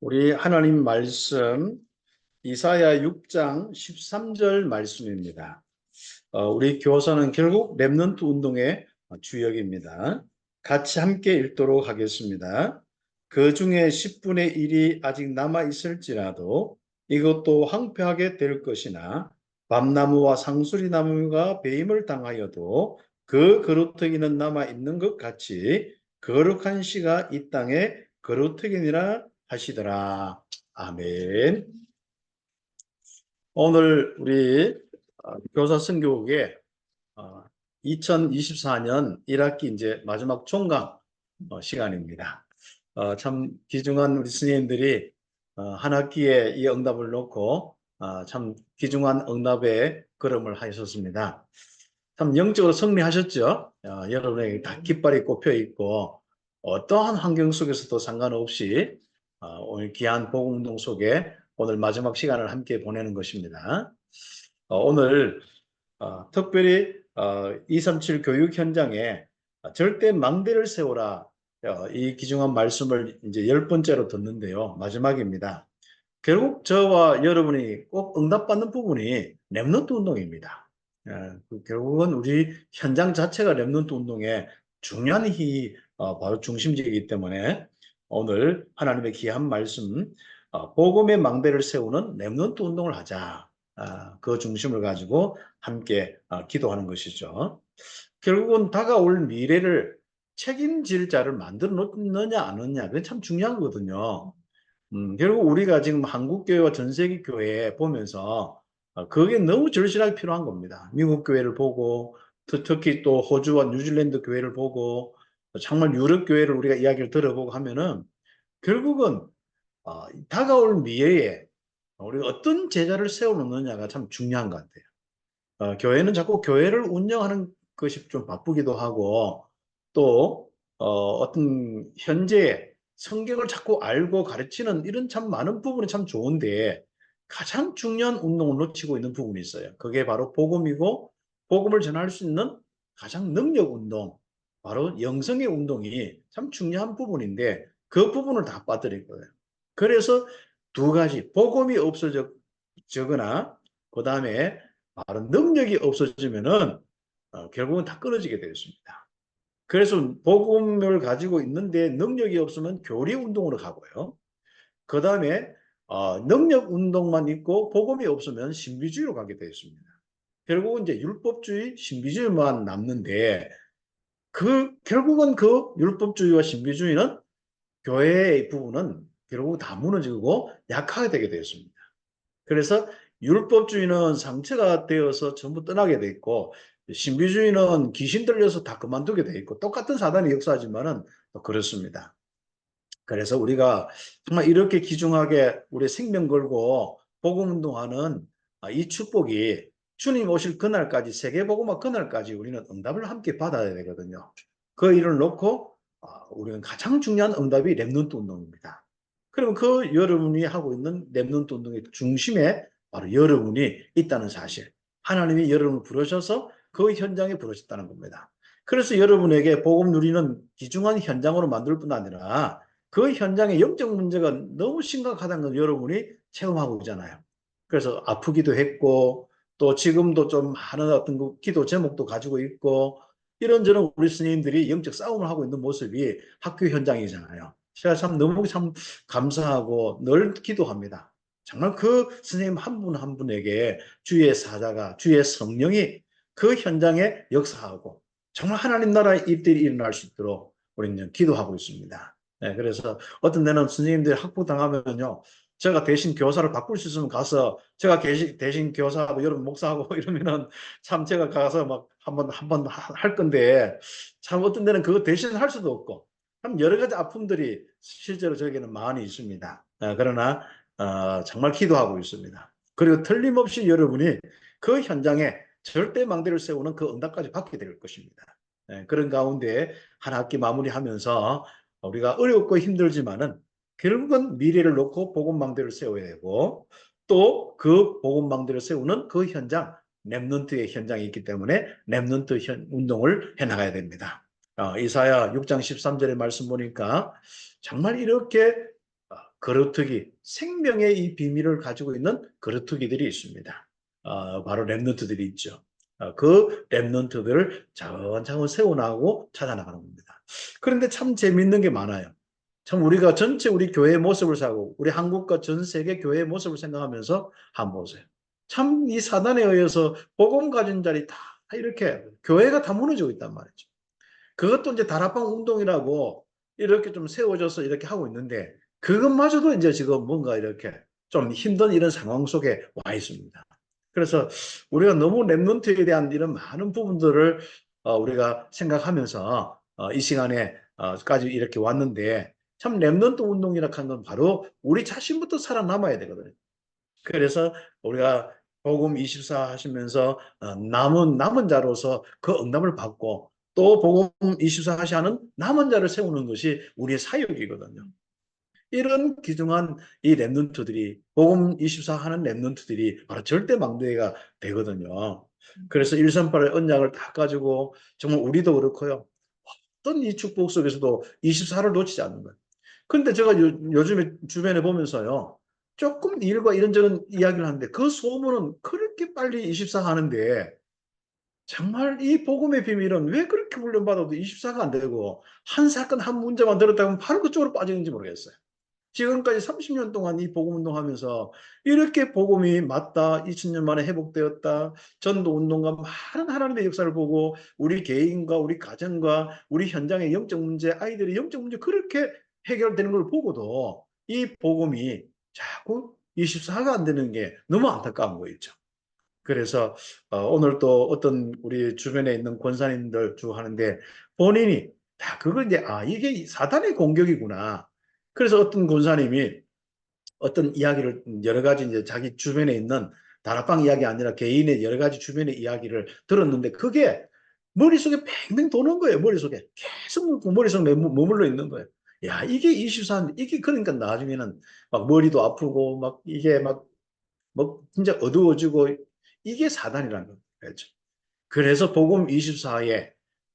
우리 하나님 말씀 이사야 6장 13절 말씀입니다. 우리 교사는 결국 렘넌트 운동의 주역입니다. 같이 함께 읽도록 하겠습니다. 그 중에 10분의 1이 아직 남아 있을지라도 이것도 황폐하게 될 것이나 밤나무와 상수리나무가 배임을 당하여도 그 거루터기는 남아 있는 것 같이 거룩한 씨가 이 땅에 거루터기니라 하시더라. 아멘. 오늘 우리 교사 선교국에 2024년 1학기 이제 마지막 종강 시간입니다. 참 귀중한 우리 스님들이 한 학기에 이 응답을 놓고 참 귀중한 응답의 걸음을 하셨습니다. 참 영적으로 승리하셨죠. 여러분에게 다 깃발이 꼽혀 있고 어떠한 환경 속에서도 상관없이 오늘 귀한 복음운동 속에 오늘 마지막 시간을 함께 보내는 것입니다. 오늘 특별히 237 교육 현장에 절대 망대를 세우라 이 귀중한 말씀을 이제 10번째로 듣는데요. 마지막입니다. 결국 저와 여러분이 꼭 응답받는 부분이 렘넌트 운동입니다. 결국은 우리 현장 자체가 렘넌트 운동의 중요한 바로 중심지이기 때문에 오늘 하나님의 귀한 말씀 복음의 망대를 세우는 렘넌트 운동을 하자. 그 중심을 가지고 함께 기도하는 것이죠. 결국은 다가올 미래를 책임질 자를 만들어 놓느냐 안 놓느냐 그게 참 중요한 거거든요. 결국 우리가 지금 한국교회와 전 세계 교회 보면서 그게 너무 절실하게 필요한 겁니다. 미국 교회를 보고 특히 또 호주와 뉴질랜드 교회를 보고 정말 유럽 교회를 우리가 이야기를 들어보고 하면은 결국은 다가올 미래에 우리가 어떤 제자를 세워놓느냐가 참 중요한 것 같아요. 교회는 자꾸 교회를 운영하는 것이 좀 바쁘기도 하고 또 어떤 현재 성경을 자꾸 알고 가르치는 이런 참 많은 부분이 참 좋은데 가장 중요한 운동을 놓치고 있는 부분이 있어요. 그게 바로 복음이고 복음을 전할 수 있는 가장 능력 운동, 바로 영성의 운동이 참 중요한 부분인데 그 부분을 다 빠뜨릴 거예요. 그래서 두 가지, 복음이 없어지거나 그 다음에 바로 능력이 없어지면은 결국은 다 끊어지게 되었습니다. 그래서 복음을 가지고 있는데 능력이 없으면 교리 운동으로 가고요. 그 다음에 능력 운동만 있고 복음이 없으면 신비주의로 가게 되었습니다. 결국은 이제 율법주의, 신비주의만 남는데 결국은 그 율법주의와 신비주의는 교회의 부분은 결국 다 무너지고 약하게 되게 되었습니다. 그래서 율법주의는 상처가 되어서 전부 떠나게 돼 있고 신비주의는 귀신 들려서 다 그만두게 돼 있고 똑같은 사단의 역사지만은 그렇습니다. 그래서 우리가 정말 이렇게 귀중하게 우리 생명 걸고 복음 운동하는 이 축복이 주님 오실 그날까지 세계복음화 그날까지 우리는 응답을 함께 받아야 되거든요. 그 일을 놓고 우리는 가장 중요한 응답이 렘넌트 운동입니다. 그러면 그 여러분이 하고 있는 렘넌트 운동의 중심에 바로 여러분이 있다는 사실. 하나님이 여러분을 부르셔서 그 현장에 부르셨다는 겁니다. 그래서 여러분에게 복음 누리는 귀중한 현장으로 만들 뿐 아니라 그 현장의 영적 문제가 너무 심각하다는 걸 여러분이 체험하고 있잖아요. 그래서 아프기도 했고 또 지금도 좀 하는 어떤 그 기도 제목도 가지고 있고 이런저런 우리 스님들이 영적 싸움을 하고 있는 모습이 학교 현장이잖아요. 제가 참 너무 참 감사하고 늘 기도합니다. 정말 그 스님 한 분 한 분에게 주의 사자가 주의 성령이 그 현장에 역사하고 정말 하나님 나라의 일들이 일어날 수 있도록 우리는 기도하고 있습니다. 네, 그래서 어떤 데는 선생님들이 학부당하면요, 제가 대신 교사를 바꿀 수 있으면 가서 제가 대신 교사하고 여러분 목사하고 이러면은 참 제가 가서 막 한번 할 건데 참 어떤 데는 그거 대신 할 수도 없고 참 여러 가지 아픔들이 실제로 저에게는 많이 있습니다. 그러나 정말 기도하고 있습니다. 그리고 틀림없이 여러분이 그 현장에 절대 망대를 세우는 그 응답까지 받게 될 것입니다. 그런 가운데 한 학기 마무리하면서 우리가 어렵고 힘들지만은 결국은 미래를 놓고 복음망대를 세워야 되고 또 그 복음망대를 세우는 그 현장, 렘넌트의 현장이 있기 때문에 렘넌트 운동을 해나가야 됩니다. 이사야 6장 13절의 말씀 보니까 정말 이렇게 거루터기, 생명의 이 비밀을 가지고 있는 거루터기들이 있습니다. 바로 렘넌트들이 있죠. 그 렘넌트들을 차근차근 세워나가고 찾아나가는 겁니다. 그런데 참 재밌는 게 많아요. 참 우리가 전체 우리 교회의 모습을 사고 우리 한국과 전 세계 교회의 모습을 생각하면서 한번 보세요. 참 이 사단에 의해서 복음 가진 자리 다 이렇게 교회가 다 무너지고 있단 말이죠. 그것도 이제 다락방 운동이라고 이렇게 좀 세워져서 이렇게 하고 있는데 그것마저도 이제 지금 뭔가 이렇게 좀 힘든 이런 상황 속에 와 있습니다. 그래서 우리가 너무 랩런트에 대한 이런 많은 부분들을 우리가 생각하면서 이 시간에까지 이렇게 왔는데 참 랩런트 운동이라고 하는 건 바로 우리 자신부터 살아남아야 되거든요. 그래서 우리가 복음 24 하시면서 남은 자로서 그 응답을 받고 또 복음 24 하시는 남은 자를 세우는 것이 우리의 사역이거든요. 이런 귀중한 이 랩런트들이 복음 24 하는 랩런트들이 바로 절대 망대가 되거든요. 그래서 138의 언약을 다 가지고 정말 우리도 그렇고요. 어떤 이 축복 속에서도 24를 놓치지 않는 거예요. 근데 제가 요즘에 주변에 보면서요. 조금 일과 이런저런 이야기를 하는데 그 소문은 그렇게 빨리 24 하는데 정말 이 복음의 비밀은 왜 그렇게 훈련받아도 24가 안 되고 한 사건 한 문제만 들었다 하면 바로 그쪽으로 빠지는지 모르겠어요. 지금까지 30년 동안 이 복음 운동하면서 이렇게 복음이 맞다, 2000년 만에 회복되었다, 전도 운동과 많은 하나님의 역사를 보고 우리 개인과 우리 가정과 우리 현장의 영적 문제, 아이들의 영적 문제 그렇게 해결되는 걸 보고도 이 복음이 자꾸 24가 안 되는 게 너무 안타까운 거 있죠. 그래서 오늘 또 어떤 우리 주변에 있는 권사님들 쭉 하는데 본인이 다 그걸 이제 이게 사단의 공격이구나. 그래서 어떤 권사님이 어떤 이야기를 여러 가지 이제 자기 주변에 있는 다락방 이야기 아니라 개인의 여러 가지 주변의 이야기를 들었는데 그게 머릿속에 팽팽 도는 거예요. 머릿속에 계속 머릿속에 머물러 있는 거예요. 야, 이게 24, 이게 그러니까 나중에는 막 머리도 아프고 막 이게 막 진짜 어두워지고 이게 사단이라는 거죠. 그래서 복음 24의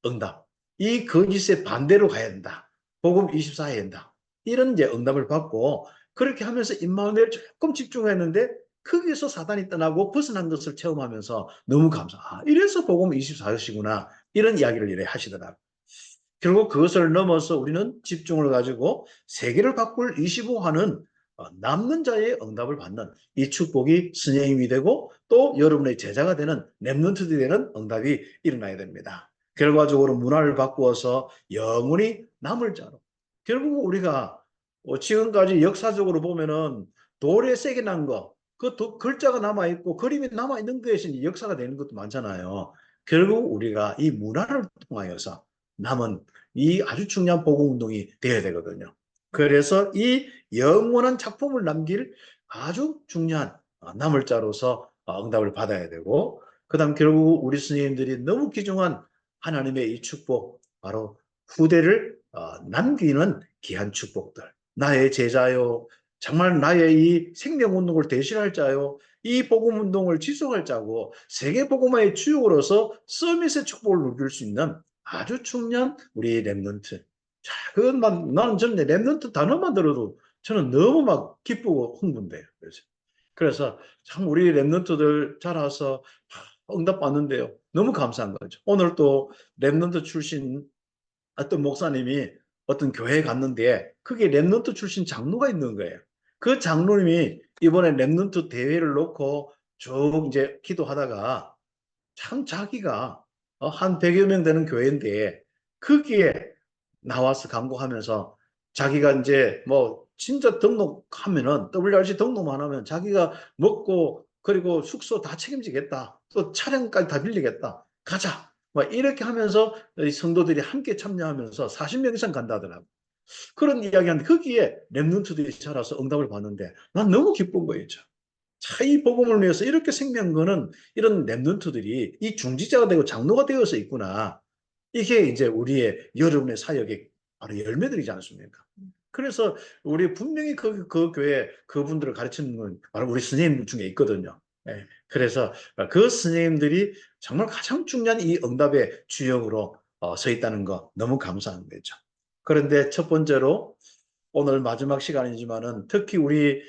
응답. 이 거짓의 반대로 가야 된다. 복음 24에 된다. 이런 이제 응답을 받고 그렇게 하면서 인마음에 조금 집중했는데 거기서 사단이 떠나고 벗어난 것을 체험하면서 너무 이래서 복음 24시구나. 이런 이야기를 이래 하시더라고요. 결국 그것을 넘어서 우리는 집중을 가지고 세계를 바꿀 25화는 남는 자의 응답을 받는 이 축복이 스님이 되고 또 여러분의 제자가 되는 렘넌트들이 되는 응답이 일어나야 됩니다. 결과적으로 문화를 바꾸어서 영원히 남을 자로. 결국 우리가 지금까지 역사적으로 보면은 돌에 세게 난 거, 그 글자가 남아있고 그림이 남아있는 것이 역사가 되는 것도 많잖아요. 결국 우리가 이 문화를 통하여서 남은 이 아주 중요한 보고운동이 되어야 되거든요. 그래서 이 영원한 작품을 남길 아주 중요한 남을 자로서 응답을 받아야 되고 그 다음 결국 우리 스님들이 너무 귀중한 하나님의 이 축복 바로 후대를 남기는 귀한 축복들 나의 제자요 정말 나의 이 생명운동을 대신할 자요 이 복음운동을 지속할 자고 세계복음화의 주역으로서 서밋의 축복을 누릴 수 있는 아주 중요한 우리 랩런트. 자, 그것만, 나는 저는 랩런트 단어만 들어도 저는 너무 막 기쁘고 흥분돼요. 그래서 참 우리 랩런트들 자라서 응답 받는데요. 너무 감사한 거죠. 오늘 또 랩런트 출신 어떤 목사님이 어떤 교회에 갔는데 그게 랩런트 출신 장로가 있는 거예요. 그 장로님이 이번에 랩런트 대회를 놓고 쭉 이제 기도하다가 참 자기가 한 100여 명 되는 교회인데 거기에 나와서 강구하면서 자기가 이제 뭐 진짜 등록하면은 WRC 등록만 하면 자기가 먹고 그리고 숙소 다 책임지겠다. 또 차량까지 다 빌리겠다. 가자. 막 이렇게 하면서 성도들이 함께 참여하면서 40명 이상 간다더라고. 그런 이야기하는데 거기에 랩런트들이 자라서 응답을 받는데 난 너무 기쁜 거예요. 자, 이 복음을 위해서 이렇게 생명한 거는 이런 랩런트들이 이 중지자가 되고 장로가 되어서 있구나. 이게 이제 우리의 여러분의 사역의 바로 열매들이지 않습니까? 그래서 우리 분명히 그 교회 그분들을 가르치는 건 바로 우리 선생님들 중에 있거든요. 예. 그래서 그 선생님들이 정말 가장 중요한 이 응답의 주역으로 서 있다는 거 너무 감사한 거죠. 그런데 첫 번째로 오늘 마지막 시간이지만은 특히 우리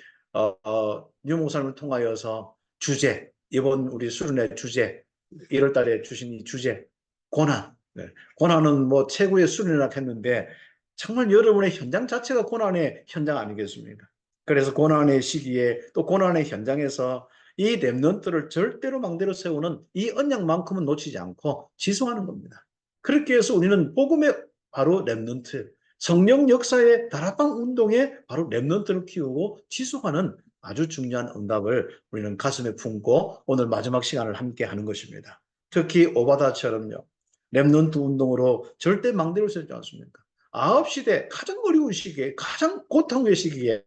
유 목사님을 통하여서 주제, 이번 우리 수련회 주제, 1월 달에 주신 이 주제, 고난. 네. 고난은 뭐 최고의 수련이라 했는데 정말 여러분의 현장 자체가 고난의 현장 아니겠습니까? 그래서 고난의 시기에 또 고난의 현장에서 이 렘넌트를 절대로 망대로 세우는 이 언약만큼은 놓치지 않고 지속하는 겁니다. 그렇게 해서 우리는 복음의 바로 렘넌트, 성령 역사의 다락방 운동에 바로 렘넌트를 키우고 지속하는 아주 중요한 응답을 우리는 가슴에 품고 오늘 마지막 시간을 함께 하는 것입니다. 특히 오바다처럼요. 렘넌트 운동으로 절대 망대를 세우지 않습니까? 9시대 가장 어려운 시기에 가장 고통의 시기에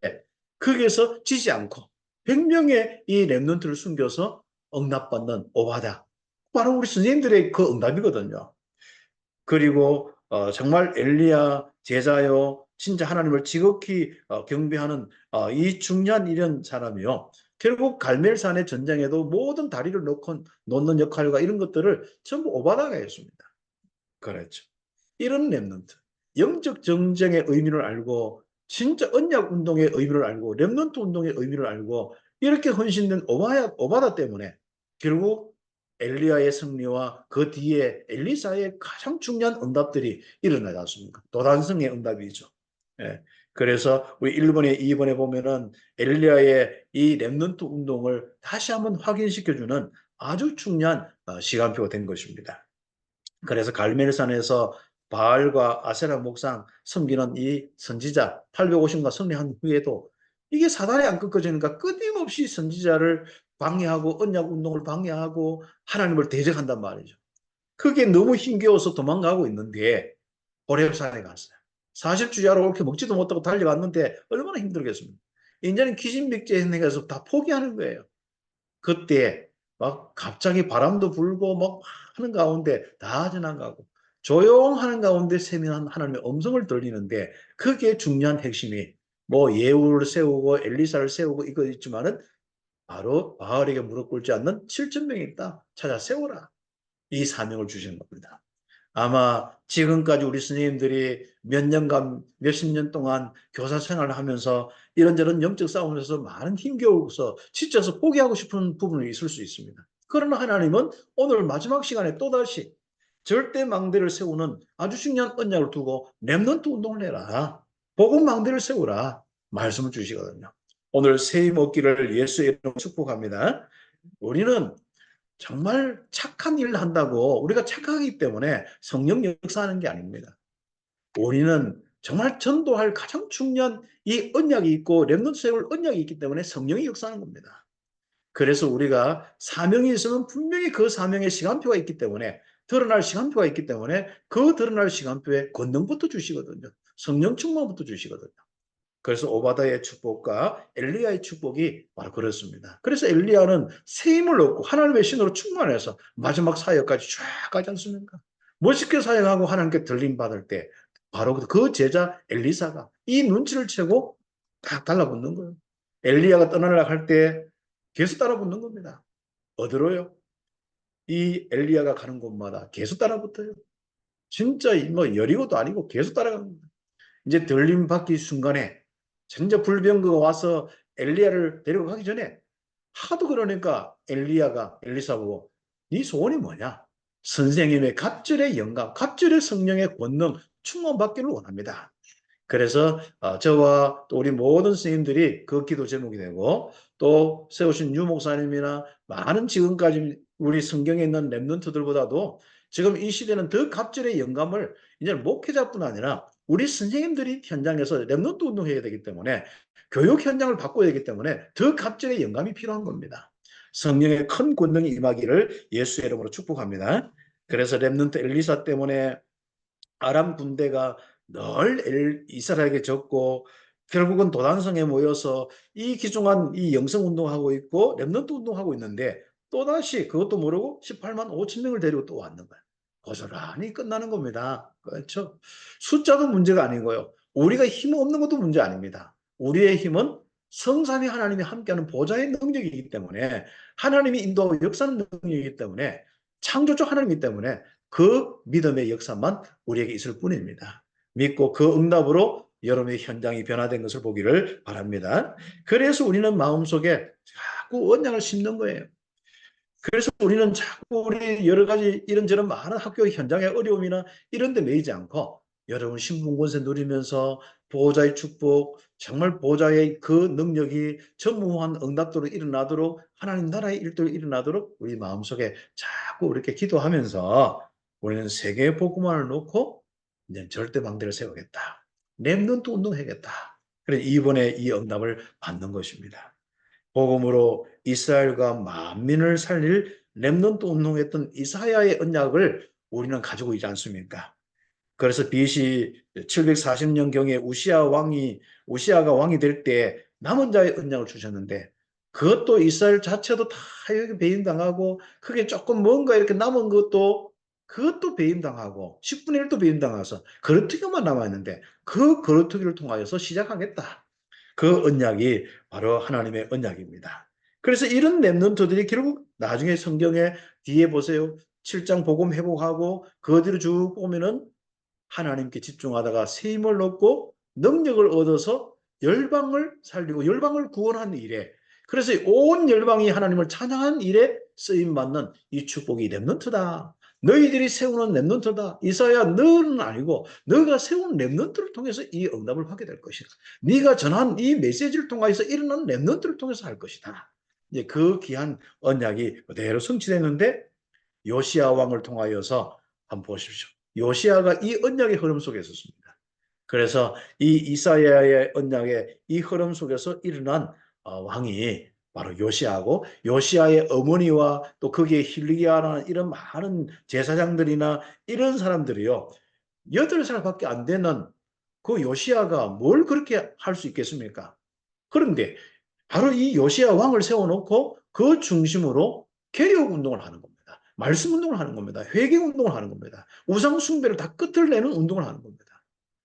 거기에서 지지 않고 100명의 이 렘넌트를 숨겨서 응답받는 오바다. 바로 우리 선생님들의 그 응답이거든요. 그리고 정말 엘리야 제자요 진짜 하나님을 지극히 경배하는 이 중요한 이런 사람이요. 결국 갈멜산의 전쟁에도 모든 다리를 놓는 역할과 이런 것들을 전부 오바다가 했습니다. 그렇죠. 이런 렘넌트, 영적 정쟁의 의미를 알고 진짜 언약 운동의 의미를 알고 렘넌트 운동의 의미를 알고 이렇게 헌신된 오바다 때문에 결국 엘리야의 승리와 그 뒤에 엘리사의 가장 중요한 응답들이 일어나지 않습니까? 도단성의 응답이죠. 예. 그래서 우리 1번에 2번에 보면은 엘리야의 이 렘넌트 운동을 다시 한번 확인시켜주는 아주 중요한 시간표가 된 것입니다. 그래서 갈멜산에서 바알과 아세라 목상 섬기는 이 선지자 850가 승리한 후에도 이게 사단이 안 꺾어지니까 끊임없이 선지자를 방해하고 언약 운동을 방해하고 하나님을 대적한단 말이죠. 그게 너무 힘겨워서 도망가고 있는데 호렙산에 갔어요. 40주야로 이렇게 먹지도 못하고 달려갔는데 얼마나 힘들겠습니까? 이제는 기진맥제 행해서 다 포기하는 거예요. 그때 막 갑자기 바람도 불고 막 하는 가운데 다 지나가고 조용하는 가운데 세미한 하나님의 음성을 들리는데 그게 중요한 핵심이 뭐 예후를 세우고 엘리사를 세우고 이거 있지만은 바로 바알에게 무릎 꿇지 않는 7천 명이 있다. 찾아 세워라. 이 사명을 주신 겁니다. 아마 지금까지 우리 스님들이 몇 년간, 몇십 년 동안 교사 생활을 하면서 이런저런 영적 싸움에서 많은 힘겨워서 지쳐서 포기하고 싶은 부분이 있을 수 있습니다. 그러나 하나님은 오늘 마지막 시간에 또다시 절대 망대를 세우는 아주 중요한 언약을 두고 렘넌트 운동을 해라. 복음 망대를 세우라. 말씀을 주시거든요. 오늘 세임 얻기를 예수의 이름으로 축복합니다. 우리는 정말 착한 일을 한다고 우리가 착하기 때문에 성령 역사하는 게 아닙니다. 우리는 정말 전도할 가장 중요한 이 언약이 있고 렘넌트 세울 언약이 있기 때문에 성령이 역사하는 겁니다. 그래서 우리가 사명이 있으면 분명히 그 사명의 시간표가 있기 때문에 드러날 시간표가 있기 때문에 그 드러날 시간표에 권능부터 주시거든요. 성령 충만부터 주시거든요. 그래서 오바다의 축복과 엘리야의 축복이 바로 그렇습니다. 그래서 엘리야는 새 힘을 얻고 하나님의 신으로 충만해서 마지막 사역까지 쫙 가지 않습니까? 멋있게 사역하고 하나님께 들림 받을 때 바로 그 제자 엘리사가 이 눈치를 채고 딱 달라붙는 거예요. 엘리야가 떠나려고 할 때 계속 따라붙는 겁니다. 어디로요? 이 엘리야가 가는 곳마다 계속 따라붙어요. 진짜 뭐 여리고도 아니고 계속 따라갑니다. 이제 들림 받기 순간에 진짜 불병거가 와서 엘리야를 데리고 가기 전에 하도 그러니까 엘리야가 엘리사 보고 네 소원이 뭐냐? 선생님의 갑절의 영감, 갑절의 성령의 권능 충만받기를 원합니다. 그래서 저와 또 우리 모든 스님들이 그 기도 제목이 되고 또 세우신 유 목사님이나 많은 지금까지 우리 성경에 있는 렘넌트들보다도 지금 이 시대는 더 갑절의 영감을 이제 목회자뿐 아니라 우리 선생님들이 현장에서 렘넌트 운동해야 되기 때문에 교육 현장을 바꿔야 되기 때문에 더 갑절의 영감이 필요한 겁니다. 성령의 큰 권능이 임하기를 예수의 이름으로 축복합니다. 그래서 렘넌트 엘리사 때문에 아람 군대가 늘 이스라엘에게 졌고 결국은 도단성에 모여서 이 기중한 이 영성 운동하고 있고 렘넌트 운동하고 있는데 또다시 그것도 모르고 18만 5천 명을 데리고 또 왔는 거예요. 고스란히 끝나는 겁니다. 그렇죠? 숫자도 문제가 아니고요. 우리가 힘 없는 것도 문제 아닙니다. 우리의 힘은 성삼위 하나님이 함께하는 보좌의 능력이기 때문에 하나님이 인도하고 역사하는 능력이기 때문에 창조주 하나님이기 때문에 그 믿음의 역사만 우리에게 있을 뿐입니다. 믿고 그 응답으로 여러분의 현장이 변화된 것을 보기를 바랍니다. 그래서 우리는 마음속에 자꾸 언약을 심는 거예요. 그래서 우리는 자꾸 우리 여러 가지 이런저런 많은 학교 현장의 어려움이나 이런 데 매이지 않고 여러분 신분권세 누리면서 보호자의 축복, 정말 보호자의 그 능력이 전무후무한 응답대로 일어나도록 하나님 나라의 일대로 일어나도록 우리 마음속에 자꾸 이렇게 기도하면서 우리는 세계의 복음만을 놓고 이제 절대 망대를 세우겠다. 렘넌트 운동해야겠다. 그래서 이번에 이 응답을 받는 것입니다. 복음으로 이스라엘과 만민을 살릴 렘넌트 운동했던 이사야의 언약을 우리는 가지고 있지 않습니까? 그래서 BC 740년경에 우시아가 왕이 될 때 남은 자의 언약을 주셨는데 그것도 이스라엘 자체도 다 여기 배임당하고 그게 조금 뭔가 이렇게 남은 것도 그것도 배임당하고 10분의 1도 배임당해서 거르투기만 남아있는데 그 거르투기를 통하여서 시작하겠다. 그 언약이 바로 하나님의 언약입니다. 그래서 이런 렘넌트들이 결국 나중에 성경에 뒤에 보세요. 7장 복음 회복하고 그 뒤로 쭉 보면은 하나님께 집중하다가 새 힘을 얻고 능력을 얻어서 열방을 살리고 열방을 구원한 일에 그래서 온 열방이 하나님을 찬양한 일에 쓰임받는 이 축복이 렘넌트다. 너희들이 세우는 렘넌트다. 이사야 너는 아니고 너가 세운 렘넌트를 통해서 이 응답을 받게 될 것이다. 네가 전한 이 메시지를 통해서 일어난 렘넌트를 통해서 할 것이다. 이제 그 귀한 언약이 그대로 성취됐는데 요시아 왕을 통하여서 한번 보십시오. 요시아가 이 언약의 흐름 속에 있었습니다. 그래서 이 이사야의 언약의 이 흐름 속에서 일어난 왕이 바로 요시아고 요시아의 어머니와 또 거기에 hil기야라는 이런 많은 제사장들이나 이런 사람들이요. 8살밖에 안 되는 그 요시아가 뭘 그렇게 할 수 있겠습니까? 그런데 바로 이 요시아 왕을 세워놓고 그 중심으로 개혁 운동을 하는 겁니다. 말씀 운동을 하는 겁니다. 회개 운동을 하는 겁니다. 우상 숭배를 다 끝을 내는 운동을 하는 겁니다.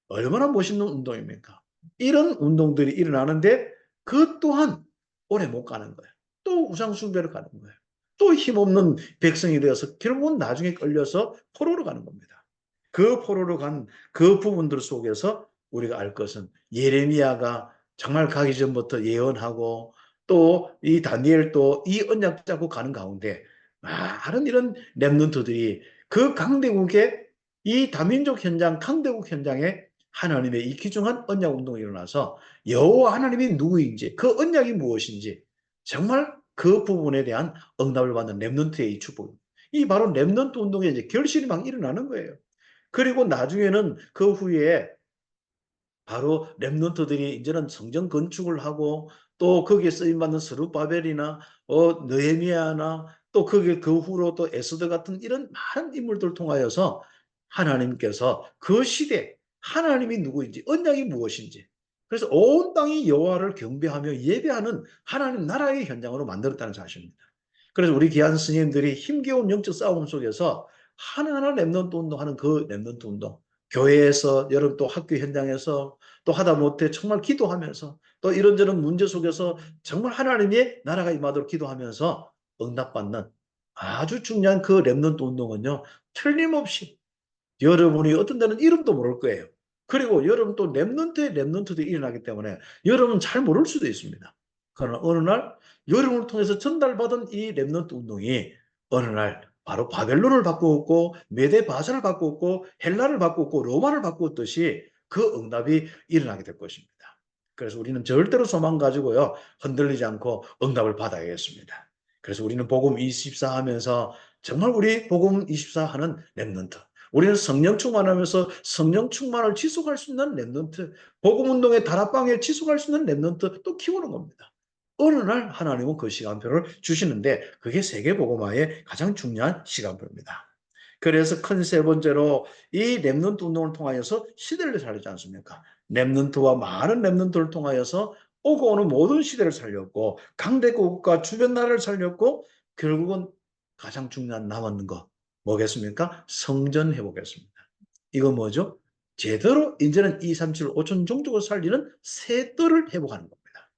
얼마나 멋있는 운동입니까? 이런 운동들이 일어나는데 그 또한 오래 못 가는 거예요. 또 우상 숭배를 가는 거예요. 또 힘없는 백성이 되어서 결국은 나중에 끌려서 포로로 가는 겁니다. 그 포로로 간 그 부분들 속에서 우리가 알 것은 예레미야가 정말 가기 전부터 예언하고 또 이 다니엘도 이 언약 잡고 가는 가운데 많은 이런 렘넌트들이 그 강대국의 이 다민족 현장, 강대국 현장에 하나님의 이 귀중한 언약 운동이 일어나서 여호와 하나님이 누구인지 그 언약이 무엇인지 정말 그 부분에 대한 응답을 받는 렘넌트의 이 축복. 이 바로 렘넌트 운동의 이제 결실이 막 일어나는 거예요. 그리고 나중에는 그 후에 바로 렘넌트들이 이제는 성전 건축을 하고 또 거기에 쓰임받는 스룹바벨이나 느헤미야나 또 거기에 그 후로 또 에스더 같은 이런 많은 인물들을 통하여서 하나님께서 그 시대 하나님이 누구인지 언약이 무엇인지 그래서 온 땅이 여호와를 경배하며 예배하는 하나님 나라의 현장으로 만들었다는 사실입니다. 그래서 우리 귀한 스님들이 힘겨운 영적 싸움 속에서 하나하나 렘넌트 운동하는 그 렘넌트 운동 교회에서 여러분 또 학교 현장에서 또 하다 못해 정말 기도하면서 또 이런저런 문제 속에서 정말 하나님의 나라가 임하도록 기도하면서 응답받는 아주 중요한 그 렘넌트 운동은요 틀림없이 여러분이 어떤 데는 이름도 모를 거예요. 그리고 여러분 또 렘넌트의 렘넌트도 일어나기 때문에 여러분 잘 모를 수도 있습니다. 그러나 어느 날 여러분을 통해서 전달받은 이 렘넌트 운동이 어느 날 바로 바벨론을 바꾸었고 메데 바사를 바꾸었고 헬라를 바꾸었고 로마를 바꾸었듯이 그 응답이 일어나게 될 것입니다. 그래서 우리는 절대로 소망 가지고요 흔들리지 않고 응답을 받아야겠습니다. 그래서 우리는 복음 24 하면서 정말 우리 복음 24 하는 렘넌트 우리는 성령 충만하면서 성령 충만을 지속할 수 있는 렘넌트, 복음 운동의 다락방에 지속할 수 있는 렘넌트 또 키우는 겁니다. 어느 날 하나님은 그 시간표를 주시는데 그게 세계 복음화의 가장 중요한 시간표입니다. 그래서 큰 세 번째로 이 렘넌트 운동을 통하여서 시대를 살리지 않습니까? 렘넌트와 많은 렘넌트를 통하여서 오고 오는 모든 시대를 살렸고 강대국과 주변 나라를 살렸고 결국은 가장 중요한 남았는 거 뭐겠습니까? 성전 회복했습니다. 이거 뭐죠? 제대로 이제는 2, 3, 7, 5천 종족을 살리는 새 뜰을 회복하는 겁니다.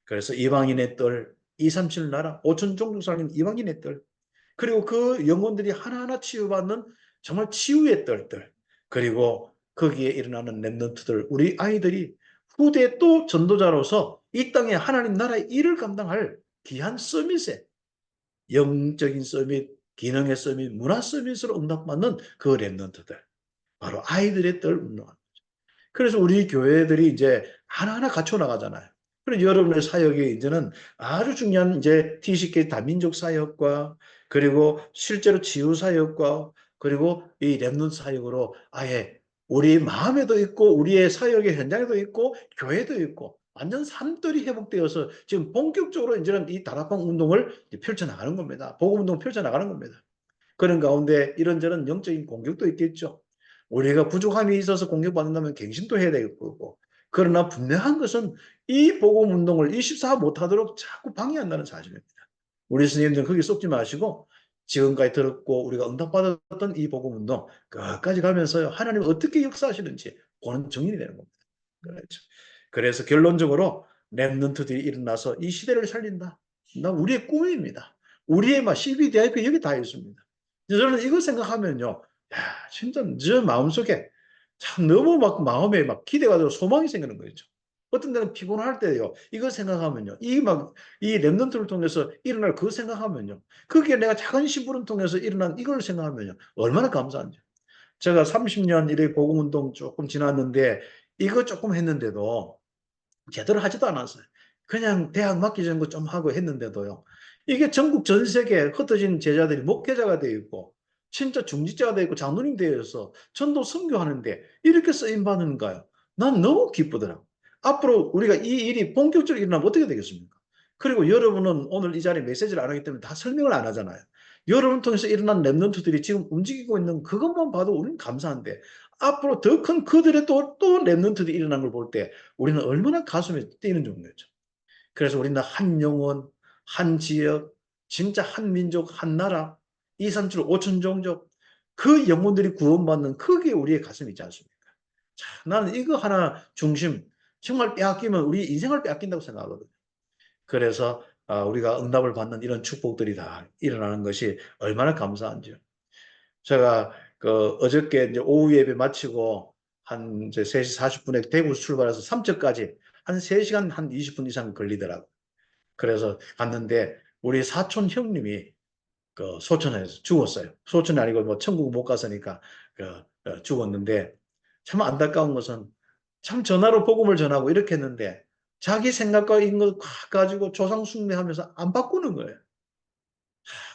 그래서 이방인의 뜰, 2, 3, 7 나라, 5천 종족 살리는 이방인의 뜰, 그리고 그 영혼들이 하나하나 치유받는 정말 치유의 뜰들, 그리고 거기에 일어나는 렘넌트들, 우리 아이들이 후대 또 전도자로서 이 땅에 하나님 나라의 일을 감당할 귀한 서밋에 영적인 서밋, 기능의 서밋, 문화 서밋으로 응답받는 그 렘넌트들. 바로 아이들의 뜰 운동하는 거죠. 그래서 우리 교회들이 이제 하나하나 갖춰 나가잖아요. 그리고 여러분의 사역이 이제는 아주 중요한 이제 TCK 다민족 사역과 그리고 실제로 치유 사역과 그리고 이 렘넌트 사역으로 아예 우리 마음에도 있고 우리의 사역의 현장에도 있고 교회도 있고 완전 산들이 회복되어서 지금 본격적으로 이제는 이 다락방 운동을 펼쳐나가는 겁니다. 복음 운동을 펼쳐나가는 겁니다. 그런 가운데 이런저런 영적인 공격도 있겠죠. 우리가 부족함이 있어서 공격받는다면 갱신도 해야 될 거고. 그러나 분명한 것은 이 복음 운동을 24 못하도록 자꾸 방해한다는 사실입니다. 우리 스님들은 거기 쏙지 마시고 지금까지 들었고 우리가 응답받았던 이 복음 운동 끝까지 가면서요. 하나님 어떻게 역사하시는지 보는 증인이 되는 겁니다. 그렇죠. 그래서 결론적으로 렘넌트들이 일어나서 이 시대를 살린다. 나 우리의 꿈입니다. 우리의 막 CBDIP 여기 다 있습니다. 저는 이거 생각하면요. 야, 진짜 저 마음속에 참 너무 막 마음에 막 기대가 되고 소망이 생기는 거죠. 어떤 데는 피곤할 때요. 이거 생각하면요. 이 렘넌트를 통해서 일어날 그거 생각하면요. 그게 내가 작은 심부름 통해서 일어난 이걸 생각하면요. 얼마나 감사한지. 제가 30년 이래 복음 운동 조금 지났는데 이거 조금 했는데도 제대로 하지도 않았어요. 그냥 대학 맡기 전거 좀 하고 했는데도요. 이게 전국 전 세계에 흩어진 제자들이 목회자가 되어 있고 진짜 중직자가 되어 있고 장로님 되어 있어서 전도 선교하는데 이렇게 쓰임 받는가요? 난 너무 기쁘더라고. 앞으로 우리가 이 일이 본격적으로 일어나면 어떻게 되겠습니까? 그리고 여러분은 오늘 이 자리에 메시지를 안 하기 때문에 다 설명을 안 하잖아요. 여러분 통해서 일어난 랩런트들이 지금 움직이고 있는 그것만 봐도 우리는 감사한데 앞으로 더 큰 그들의 또 랩런트들이 일어난 걸 볼 때 우리는 얼마나 가슴에 뛰는 정도죠. 그래서 우리는 한 영혼, 한 지역, 진짜 한 민족, 한 나라, 2, 3, 7, 5천 종족 그 영혼들이 구원받는 그게 우리의 가슴이 있지 않습니까? 자, 나는 이거 하나 중심 정말 빼앗기면 우리 인생을 빼앗긴다고 생각하거든요. 그래서 우리가 응답을 받는 이런 축복들이 다 일어나는 것이 얼마나 감사한지요. 제가 그 어저께 이제 오후 예배 마치고 한 이제 3시 40분에 대구 출발해서 삼척까지 한 3시간 한 20분 이상 걸리더라고. 그래서 갔는데 우리 사촌 형님이 그 소천에서 죽었어요. 소천이 아니고 뭐 천국 못 갔으니까 죽었는데 참 안타까운 것은 참 전화로 복음을 전하고 이렇게 했는데 자기 생각과 있는 거 가지고 조상 숭배하면서 안 바꾸는 거예요.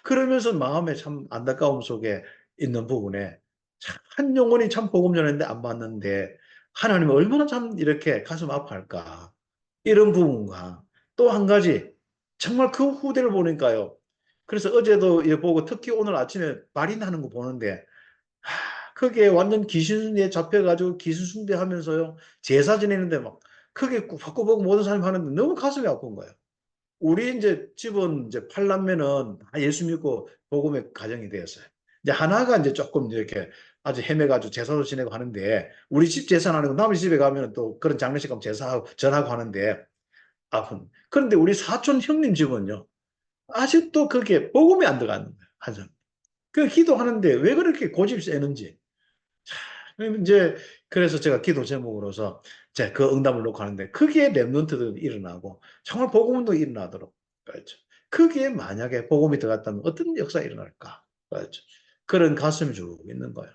그러면서 마음에 참 안타까움 속에 있는 부분에 한 영혼이 참 복음 전했는데 안 받는데 하나님은 얼마나 참 이렇게 가슴 아파할까. 이런 부분과 또 한 가지 정말 그 후대를 보니까요. 그래서 어제도 보고 특히 오늘 아침에 발인하는 거 보는데 그게 완전 귀신에 잡혀가지고 귀신 숭배하면서요. 제사 지내는데 막 크게 바꿔보고 모든 사람이 하는데 너무 가슴이 아픈 거예요. 우리 이제 집은 이제 팔남매는 다 예수 믿고 복음의 가정이 되었어요. 이제 하나가 이제 조금 이렇게 아주 헤매가지고 제사도 지내고 하는데 우리 집 제사는 아니고 남의 집에 가면 또 그런 장례식 가면 제사하고 전하고 하는데 아픈. 그런데 우리 사촌 형님 집은요. 아직도 그게 복음이 안 들어가는 거예요. 한참. 그 기도하는데 왜 그렇게 고집이 세는지. 이제 그래서 제가 기도 제목으로서 제가 그 응답을 놓고 하는데 그게 렘넌트들이 일어나고 정말 복음도 일어나도록 그렇죠. 그게 만약에 복음이 들어갔다면 어떤 역사가 일어날까 그렇죠. 그런 가슴이 쭉 있는 거예요.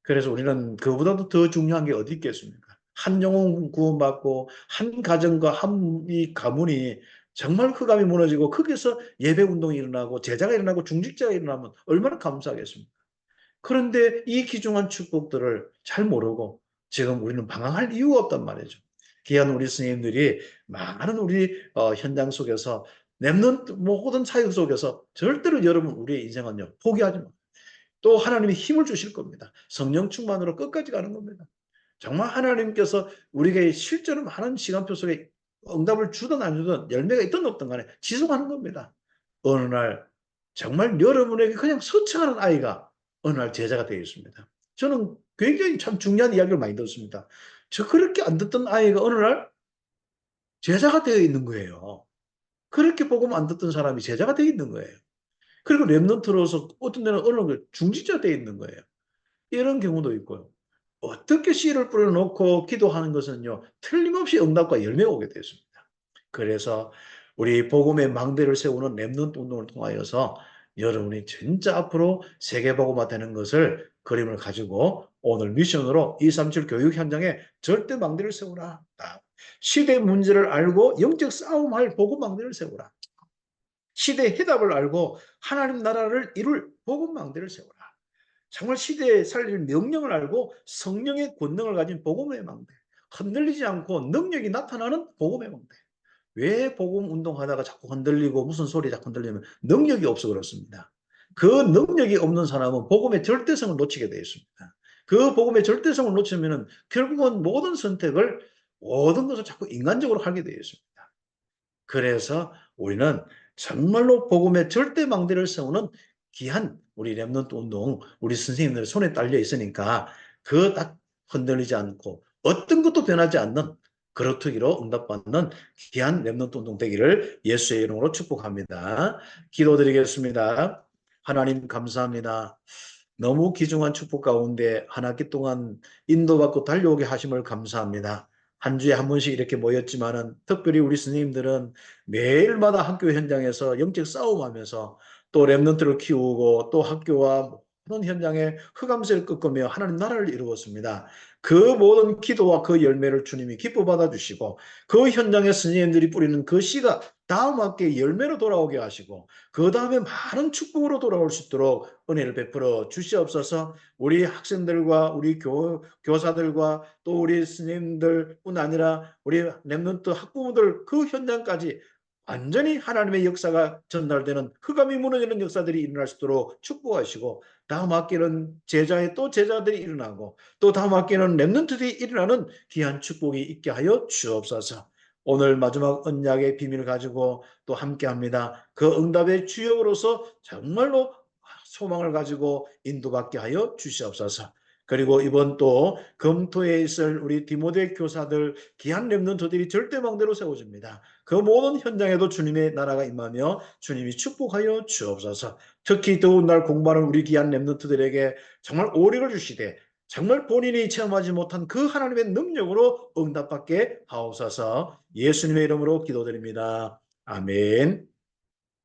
그래서 우리는 그보다도 더 중요한 게 어디 있겠습니까? 한 영혼 구원받고 한 가정과 한 이 가문이 정말 흑암이 무너지고 거기서 예배 운동이 일어나고 제자가 일어나고 중직자가 일어나면 얼마나 감사하겠습니까? 그런데 이 귀중한 축복들을 잘 모르고 지금 우리는 방황할 이유가 없단 말이죠. 귀한 우리 스님들이 많은 우리 현장 속에서 랩넌트 모든 사역 속에서 절대로 여러분 우리의 인생은요 포기하지 마. 또 하나님이 힘을 주실 겁니다. 성령 충만으로 끝까지 가는 겁니다. 정말 하나님께서 우리에게 실제로 많은 시간표 속에 응답을 주든 안 주든 열매가 있든 없든 간에 지속하는 겁니다. 어느 날 정말 여러분에게 그냥 서청하는 아이가 어느 날 제자가 되어 있습니다. 저는 굉장히 참 중요한 이야기를 많이 듣습니다. 저 그렇게 안 듣던 아이가 어느 날 제자가 되어 있는 거예요. 그렇게 복음 안 듣던 사람이 제자가 되어 있는 거예요. 그리고 랩런트로서 어떤 데는 어느 중지자 되어 있는 거예요. 이런 경우도 있고요. 어떻게 씨를 뿌려놓고 기도하는 것은요, 틀림없이 응답과 열매가 오게 되었습니다. 그래서 우리 복음의 망대를 세우는 렘넌트 운동을 통하여서 여러분이 진짜 앞으로 세계복음화 되는 것을 그림을 가지고 오늘 미션으로 237 교육 현장에 절대 망대를 세우라. 시대 문제를 알고 영적 싸움할 복음 망대를 세우라. 시대의 해답을 알고 하나님 나라를 이룰 복음 망대를 세우라. 정말 시대에 살릴 명령을 알고 성령의 권능을 가진 복음의 망대. 흔들리지 않고 능력이 나타나는 복음의 망대. 왜 복음 운동하다가 자꾸 흔들리고 무슨 소리 자꾸 흔들리면 능력이 없어 그렇습니다. 그 능력이 없는 사람은 복음의 절대성을 놓치게 되어 있습니다. 그 복음의 절대성을 놓치면 결국은 모든 선택을 모든 것을 자꾸 인간적으로 하게 되어 있습니다. 그래서 우리는 정말로 복음의 절대 망대를 세우는 귀한 우리 렘넌트 운동, 우리 선생님들 손에 딸려 있으니까 그 딱 흔들리지 않고 어떤 것도 변하지 않는 그렇투기로 응답받는 귀한 렘넌트 운동 되기를 예수의 이름으로 축복합니다. 기도드리겠습니다. 하나님 감사합니다. 너무 귀중한 축복 가운데 한 학기 동안 인도받고 달려오게 하심을 감사합니다. 한 주에 한 번씩 이렇게 모였지만은 특별히 우리 스님들은 매일마다 학교 현장에서 영적 싸움하면서 또 렘넌트를 키우고 또 학교와 모든 현장에 흑암세를 꺾으며 하나님 나라를 이루었습니다. 그 모든 기도와 그 열매를 주님이 기뻐 받아주시고 그 현장에 스님들이 뿌리는 그 씨가 다음 학기에 열매로 돌아오게 하시고 그 다음에 많은 축복으로 돌아올 수 있도록 은혜를 베풀어 주시옵소서. 우리 학생들과 우리 교사들과 또 우리 스님들뿐 아니라 우리 렘넌트 학부모들 그 현장까지 완전히 하나님의 역사가 전달되는 흑암이 무너지는 역사들이 일어날 수 있도록 축복하시고 다음 학기는 제자의 또 제자들이 일어나고 또 다음 학기는 렘넌트들이 일어나는 귀한 축복이 있게 하여 주옵소서. 오늘 마지막 언약의 비밀을 가지고 또 함께합니다. 그 응답의 주역으로서 정말로 소망을 가지고 인도받게 하여 주시옵소서. 그리고 이번 또 검토에 있을 우리 디모데 교사들 귀한 렘넌트들이 절대망대로 세워집니다. 그 모든 현장에도 주님의 나라가 임하며 주님이 축복하여 주옵소서. 특히 더운 날 공부하는 우리 귀한 렘넌트들에게 정말 오력을 주시되 정말 본인이 체험하지 못한 그 하나님의 능력으로 응답받게 하옵소서. 예수님의 이름으로 기도드립니다. 아멘.